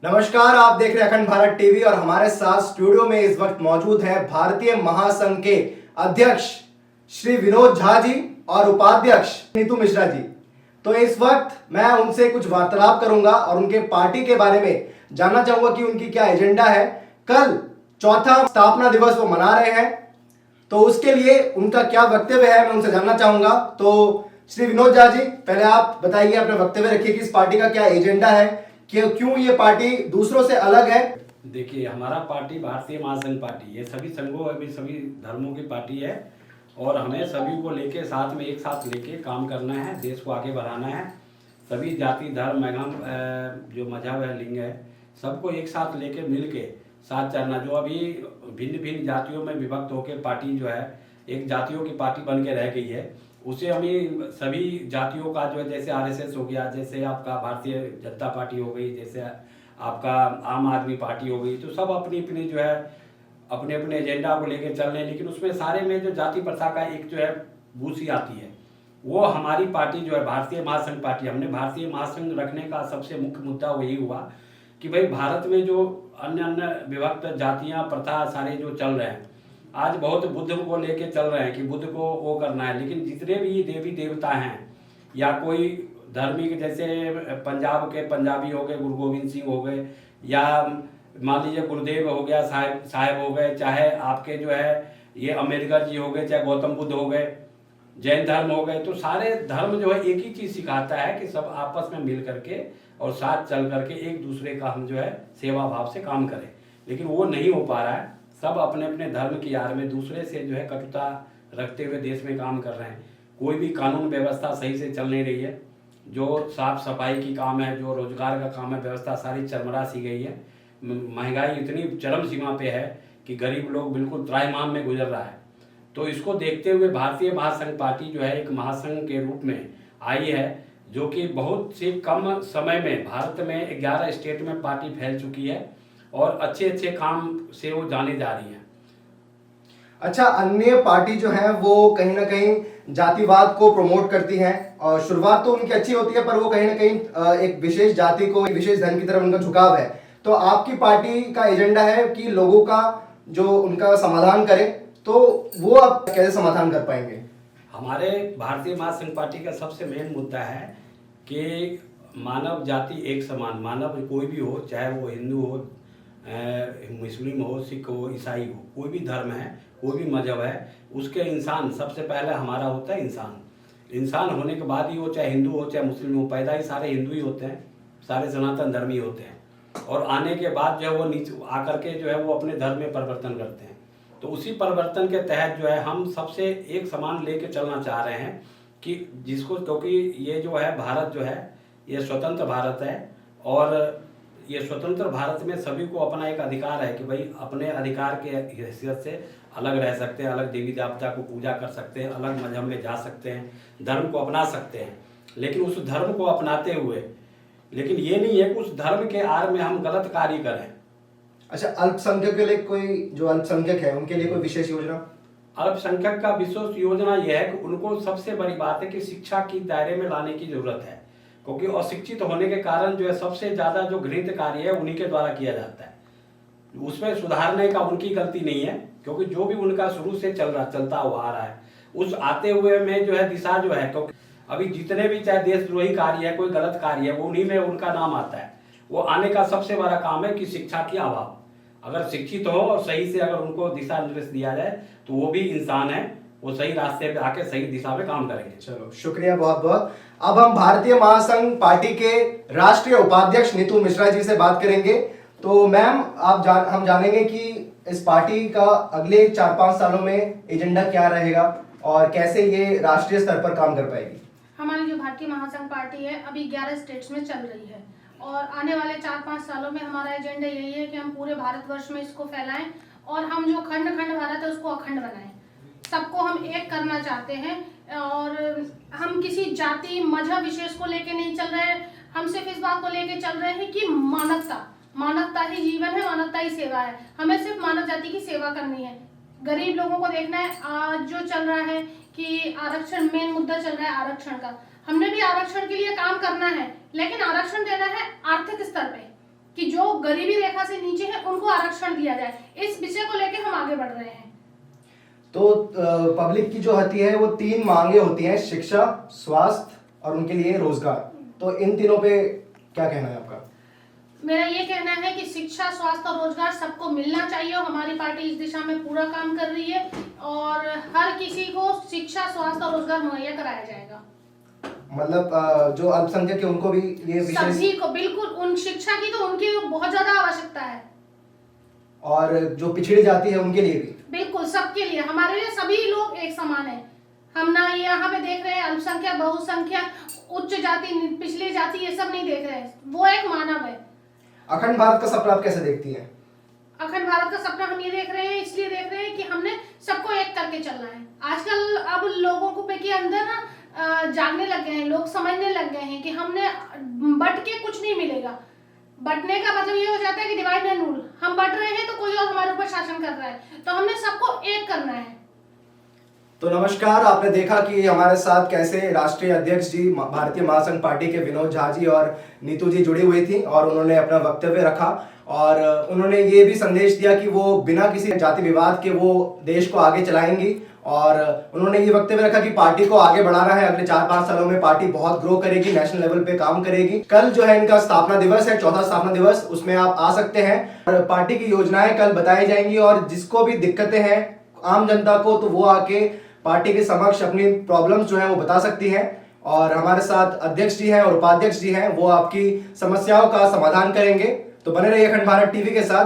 नमस्कार, आप देख रहे हैं अखंड भारत टीवी और हमारे साथ स्टूडियो में इस वक्त मौजूद है भारतीय महासंघ के अध्यक्ष श्री विनोद झा जी और उपाध्यक्ष नीतू मिश्रा जी। तो इस वक्त मैं उनसे कुछ वार्तालाप करूंगा और उनके पार्टी के बारे में जानना चाहूंगा कि उनकी क्या एजेंडा है। कल चौथा स्थापना दिवस वो मना रहे हैं, तो उसके लिए उनका क्या वक्तव्य है मैं उनसे जानना चाहूंगा। तो श्री विनोद झा जी, पहले आप बताइए, अपना वक्तव्य रखिए कि इस पार्टी का क्या एजेंडा है, क्यों ये पार्टी दूसरों से अलग है। देखिए, हमारा पार्टी भारतीय महासंघ पार्टी, ये सभी संघों अभी सभी धर्मों की पार्टी है और हमें सभी को लेके साथ में एक साथ लेके काम करना है, देश को आगे बढ़ाना है। सभी जाति धर्म एवं जो मजहब है, लिंग है, सबको एक साथ लेके मिल के साथ चलना। जो अभी भिन्न भिन्न जातियों में विभक्त होकर पार्टी जो है एक जातियों की पार्टी बन के रह गई है, उसे हमें सभी जातियों का जो है, जैसे आरएसएस हो गया, जैसे आपका भारतीय जनता पार्टी हो गई, जैसे आपका आम आदमी पार्टी हो गई, तो सब अपनी अपनी जो है अपने अपने एजेंडा को लेकर चल रहे हैं। लेकिन उसमें सारे में जो जाति प्रथा का एक जो है भूसी आती है, वो हमारी पार्टी जो है भारतीय महासंघ पार्टी, हमने भारतीय महासंघ रखने का सबसे मुख्य मुद्दा वही हुआ कि भाई भारत में जो अन्य अन्य विभक्त जातियाँ प्रथा सारे जो चल रहे हैं, आज बहुत बुद्ध को लेके चल रहे हैं कि बुद्ध को वो करना है। लेकिन जितने भी देवी देवता हैं या कोई धार्मिक, जैसे पंजाब के पंजाबी हो गए, गुरु गोविंद सिंह हो गए, या मान लीजिए गुरुदेव हो गया, साहेब हो गए, चाहे आपके जो है ये अम्बेडकर जी हो गए, चाहे गौतम बुद्ध हो गए, जैन धर्म हो गए, तो सारे धर्म जो है एक ही चीज़ सिखाता है कि सब आपस में मिल करके और साथ चल करके एक दूसरे का हम जो है सेवा भाव से काम करें। लेकिन वो नहीं हो पा रहा है। सब अपने अपने धर्म की आड़ में दूसरे से जो है कटुता रखते हुए देश में काम कर रहे हैं। कोई भी कानून व्यवस्था सही से चल नहीं रही है। जो साफ सफाई की काम है, जो रोजगार का काम है, व्यवस्था सारी चरमरा सी गई है। महंगाई इतनी चरम सीमा पे है कि गरीब लोग बिल्कुल त्राहिमाम में गुजर रहा है। तो इसको देखते हुए भारतीय महासंघ पार्टी जो है एक महासंघ के रूप में आई है, जो कि बहुत सी कम समय में भारत में 11 स्टेट में पार्टी फैल चुकी है और अच्छे अच्छे काम से वो जाने जा रही है। अच्छा, अन्य पार्टी जो है वो कहीं ना कहीं जातिवाद को प्रमोट करती हैं और शुरुआत तो उनकी अच्छी होती है, पर वो कहीं ना कहीं एक विशेष जाति को, एक विशेष धर्म की तरफ उनका झुकाव है। तो आपकी पार्टी का एजेंडा है कि लोगों का जो उनका समाधान करे, तो वो आप कैसे समाधान कर पाएंगे? हमारे भारतीय महासंघ पार्टी का सबसे मेन मुद्दा है कि मानव जाति एक समान, मानव कोई भी हो, चाहे वो हिंदू हो, मुस्लिम हो, सिख हो, ईसाई हो, कोई भी धर्म है, कोई भी मजहब है, उसके इंसान सबसे पहले हमारा होता है इंसान। इंसान होने के बाद ही वो चाहे हिंदू हो चाहे मुस्लिम हो, पैदा ही सारे हिंदू ही होते हैं, सारे सनातन धर्मी होते हैं, और आने के बाद जो है वो नीचे आकर के जो है वो अपने धर्म में परिवर्तन करते हैं। तो उसी परिवर्तन के तहत जो है हम सबसे एक समान लेके चलना चाह रहे हैं कि जिसको, क्योंकि ये जो है भारत जो है ये स्वतंत्र भारत है और ये स्वतंत्र भारत में सभी को अपना एक अधिकार है कि भाई अपने अधिकार के हैसियत से अलग रह सकते हैं, अलग देवी देवता को पूजा कर सकते हैं, अलग मजहब में जा सकते हैं, धर्म को अपना सकते हैं। लेकिन उस धर्म को अपनाते हुए, लेकिन ये नहीं है कि उस धर्म के आड़ में हम गलत कार्य करें। अच्छा, अल्पसंख्यक के लिए कोई, जो अल्पसंख्यक है उनके लिए कोई विशेष योजना? अल्पसंख्यक का विशेष योजना यह है कि उनको सबसे बड़ी बात है कि शिक्षा की दायरे में लाने की जरूरत है, क्योंकि अशिक्षित होने के कारण जो है सबसे ज्यादा जो घृणित कार्य है उन्हीं के द्वारा किया जाता है। उसमें सुधारने का उनकी गलती नहीं है, क्योंकि जो भी उनका शुरू से चलता हुआ आ रहा है, उस आते हुए में जो है दिशा जो है, क्योंकि अभी जितने भी चाहे देशद्रोही कार्य है, कोई गलत कार्य है, वो उन्हीं में उनका नाम आता है। वो आने का सबसे बड़ा काम है कि शिक्षा की अभाव। अगर शिक्षित हो और सही से अगर उनको दिशा निर्देश दिया जाए तो वो भी इंसान है, वो सही रास्ते पे आके सही दिशा में काम करेंगे। चलो, शुक्रिया बहुत बहुत। अब हम भारतीय महासंघ पार्टी के राष्ट्रीय उपाध्यक्ष नीतू मिश्रा जी से बात करेंगे। तो मैम, हम जानेंगे कि इस पार्टी का अगले 4-5 सालों में एजेंडा क्या रहेगा और कैसे ये राष्ट्रीय स्तर पर काम कर पाएगी। हमारी जो भारतीय महासंघ पार्टी है अभी 11 स्टेट्स में चल रही है और आने वाले 4-5 सालों में हमारा एजेंडा यही है कि हम पूरे भारतवर्ष में इसको फैलाएं और हम जो खंड खंड भारत है उसको अखंड बनाएं। सबको हम एक करना चाहते हैं और हम किसी जाति मजहब विशेष को लेके नहीं चल रहे हैं। हम सिर्फ इस बात को लेके चल रहे हैं कि मानवता ही जीवन है, मानवता ही सेवा है। हमें सिर्फ मानव जाति की सेवा करनी है, गरीब लोगों को देखना है। आज जो चल रहा है कि आरक्षण, मेन मुद्दा चल रहा है आरक्षण का, हमने भी आरक्षण के लिए काम करना है, लेकिन आरक्षण देना है आर्थिक स्तर पे। कि जो गरीबी रेखा से नीचे है उनको आरक्षण दिया जाए। इस विषय को लेके हम आगे बढ़ रहे हैं। तो पब्लिक की जो होती है वो 3 मांगे होती हैं, शिक्षा, स्वास्थ्य और उनके लिए रोजगार। तो इन तीनों पे क्या कहना है आपका? मेरा ये कहना है कि शिक्षा, स्वास्थ्य और रोजगार सबको मिलना चाहिए और हमारी पार्टी इस दिशा में पूरा काम कर रही है और हर किसी को शिक्षा, स्वास्थ्य और रोजगार मुहैया कराया जाएगा। मतलब जो अल्पसंख्यक है उनको भी ये विशेष, सभी को बिल्कुल, उन शिक्षा की तो उनकी बहुत ज्यादा आवश्यकता है और जो पिछड़ी जाति है उनके लिए भी। बिल्कुल, सबके लिए, हमारे लिए सभी लोग एक समान है। हम ना यहाँ पे देख रहे हैं अल्पसंख्यक, बहुसंख्यक, उच्च जाति, पिछली जाति, ये सब नहीं देख रहे हैं। वो एक मानव है। अखंड भारत का सपना आप कैसे देखती हैं? अखंड भारत का सपना हम ये देख रहे हैं, इसलिए देख रहे हैं कि हमने सबको एक करके चलना है। आजकल अब लोगों को के अंदर ना जागने लग गए हैं, लोग समझने लग गए हैं कि हमने बट के कुछ नहीं मिलेगा। बटने का मतलब ये हो जाता है कि डिवाइड एंड रूल, हम बट रहे हैं तो कोई और हमारे ऊपर शासन कर रहा है, तो हमने सबको एक करना है। तो नमस्कार, आपने देखा कि हमारे साथ कैसे राष्ट्रीय अध्यक्ष जी भारतीय महासंघ पार्टी के विनोद झा जी और नीतू जी जुड़ी हुई थी और उन्होंने अपना वक्तव्य रखा और उन्होंने ये भी संदेश दिया कि वो बिना किसी जाति विवाद के वो देश को आगे चलाएंगी और उन्होंने ये वक्तव्य रखा कि पार्टी को आगे बढ़ाना है। अगले 4-5 सालों में पार्टी बहुत ग्रो करेगी, नेशनल लेवल पे काम करेगी। कल जो है इनका स्थापना दिवस है, 14वां स्थापना दिवस, उसमें आप आ सकते हैं और पार्टी की योजनाएं कल बताई जाएंगी और जिसको भी दिक्कतें हैं आम जनता को, तो वो आके पार्टी के समक्ष अपनी प्रॉब्लम्स जो है वो बता सकती हैं और हमारे साथ अध्यक्ष जी हैं और उपाध्यक्ष जी हैं, वो आपकी समस्याओं का समाधान करेंगे। तो बने रहिए अखंड भारत टीवी के साथ।